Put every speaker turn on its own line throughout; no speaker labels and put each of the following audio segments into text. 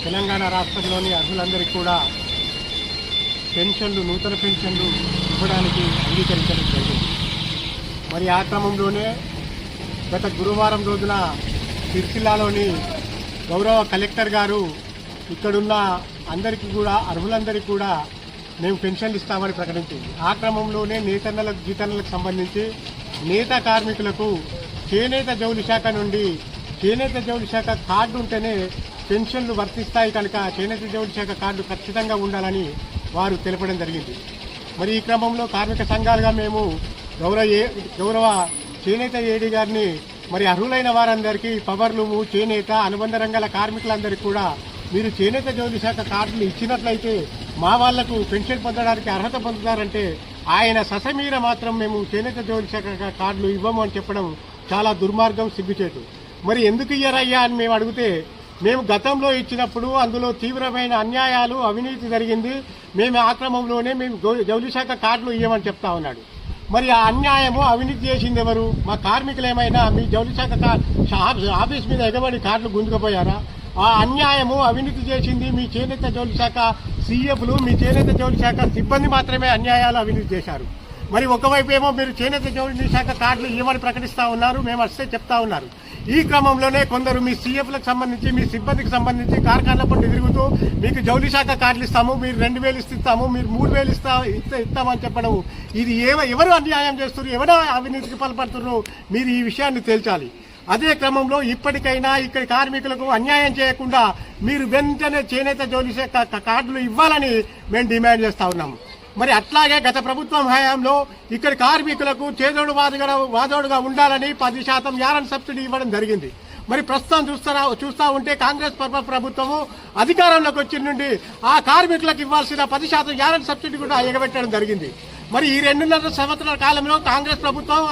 తెలంగాణ రాష్ట్రంలోని అర్హులందరికీ కూడా పెన్షన్లు, నూతన పెన్షన్లు ఇవ్వడానికి అంగీకరించడం జరిగింది. మరి ఆ క్రమంలోనే గత గురువారం రోజున సిరిసిల్లాలోని గౌరవ కలెక్టర్ గారు ఇక్కడున్న అందరికీ కూడా, అర్హులందరికీ కూడా మేము పెన్షన్లు ఇస్తామని ప్రకటించింది. ఆ క్రమంలోనే నేతన్నలకు, జీతన్నలకు సంబంధించి నేత కార్మికులకు చేనేత జౌళి శాఖ నుండి చేనేత జౌళి శాఖ కార్డు ఉంటేనే పెన్షన్లు వర్తిస్తాయి కనుక చేనేత జౌళి శాఖ కార్డు ఖచ్చితంగా ఉండాలని వారు తెలపడం జరిగింది. మరి ఈ క్రమంలో కార్మిక సంఘాలుగా మేము గౌరవ చేనేత ఏడీ గారిని మరి అర్హులైన వారందరికీ పవర్లూము, చేనేత, అనుబంధ రంగాల కార్మికులందరికీ కూడా మీరు చేనేత జౌళి శాఖ కార్డులు ఇచ్చినట్లయితే మా వాళ్లకు పెన్షన్ పొందడానికి అర్హత పొందుతారంటే ఆయన ససమీర మాత్రం మేము చేనేత జౌళి శాఖ కార్డులు ఇవ్వము అని చెప్పడం చాలా దుర్మార్గం, సిగ్గుచేటు. మరి ఎందుకు ఇయ్యరయ్యా అని మేము అడిగితే, మేము గతంలో ఇచ్చినప్పుడు అందులో తీవ్రమైన అన్యాయాలు, అవినీతి జరిగింది, మేము ఆ క్రమంలోనే మేము జౌళి శాఖ కార్డులు ఇవ్వమని చెప్తా ఉన్నాడు. మరి ఆ అన్యాయము, అవినీతి చేసింది ఎవరు? మా కార్మికులు ఏమైనా మీ జౌళి శాఖ ఆఫీస్ మీద ఎగబడి కార్డులు గుంజుకుపోయారా? ఆ అన్యాయము, అవినీతి చేసింది మీ చేనేత జౌళి శాఖ సీఎఫ్లు, మీ చేనేత జౌళి శాఖ సిబ్బంది మాత్రమే అన్యాయాలు, అవినీతి చేశారు. మరి ఒకవైపు ఏమో మీరు చేనేత జౌళి శాఖ కార్డులు ఇవ్వమని ప్రకటిస్తా ఉన్నారు, మేము వస్తే చెప్తా ఉన్నారు. ఈ క్రమంలోనే కొందరు మీ సీఎఫ్లకు సంబంధించి, మీ సిబ్బందికి సంబంధించి కార్ఖానల పట్టు తిరుగుతూ మీకు జౌళి శాఖ కార్డులు ఇస్తాము, మీరు 2000 ఇస్తాము, మీరు 3000 ఇస్తామని చెప్పడం, ఇది ఎవరు అన్యాయం చేస్తున్నారు, ఎవరు అవినీతికి పాల్పడుతున్నారు, మీరు ఈ విషయాన్ని తేల్చాలి. అదే క్రమంలో ఇప్పటికైనా ఇక్కడి కార్మికులకు అన్యాయం చేయకుండా మీరు వెంటనే చేనేత జౌళి శాఖ కార్డులు ఇవ్వాలని మేము డిమాండ్ చేస్తా ఉన్నాము. మరి అట్లాగే గత ప్రభుత్వం హయాంలో ఇక్కడి కార్మికులకు చేదోడు వాదోడుగా ఉండాలని 10% యారన్ సబ్సిడీ ఇవ్వడం జరిగింది. మరి ప్రస్తుతం చూస్తా ఉంటే కాంగ్రెస్ ప్రభుత్వము అధికారంలోకి వచ్చిన నుండి ఆ కార్మికులకు ఇవ్వాల్సిన 10% యారన్ సబ్సిడీ కూడా ఎగబెట్టడం జరిగింది. మరి ఈ 2.5 సంవత్సరాల కాలంలో కాంగ్రెస్ ప్రభుత్వం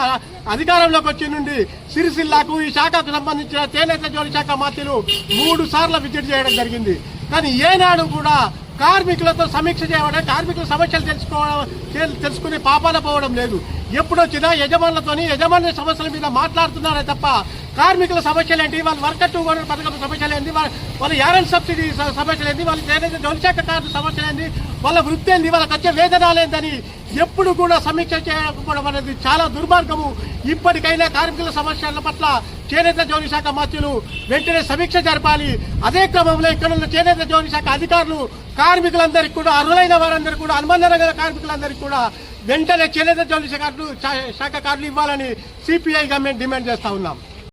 అధికారంలోకి వచ్చి నుండి సిరిసిల్లాకు ఈ శాఖకు సంబంధించిన చేనేత జౌళి శాఖ మంత్రులు 3 సార్లు విజిట్ చేయడం జరిగింది. కానీ ఏనాడు కూడా కార్మికులతో సమీక్ష చేయడం, కార్మికుల సమస్యలు తెలుసుకునే పాపాన పోవడం లేదు. ఎప్పుడొచ్చినా యజమానుల సమస్యల మీద మాట్లాడుతున్నారే తప్ప కార్మికుల సమస్యలు ఏంటి, వాళ్ళ వర్కర్ టు ఓనర్ పథకం సమస్యలు ఏంటి, వాళ్ళ యారన్ సబ్సిడీ సమస్యలు ఏంటి, వాళ్ళ చేనేత జౌళి శాఖ కార్డు సమస్యలు ఏంటి, వాళ్ళ వృత్తి ఏంటి, వాళ్ళకి వచ్చే వేతనాలేందని ఎప్పుడు కూడా సమీక్ష చేయకపోవడం అనేది చాలా దుర్మార్గము. ఇప్పటికైనా కార్మికుల సమస్యల పట్ల చేనేత జౌళి శాఖ మంత్రులు వెంటనే సమీక్ష జరపాలి. అదే క్రమంలో ఇక్కడ చేనేత జౌళి శాఖ అధికారులు కార్మికులందరికీ కూడా, అర్హులైన వారందరికీ కూడా, అనుబంధ రంగాల కార్మికులందరికీ కూడా వెంటనే చేనేత జౌళి శాఖ కార్డులు ఇవ్వాలని సిపిఐగా మేము డిమాండ్ చేస్తా ఉన్నాం.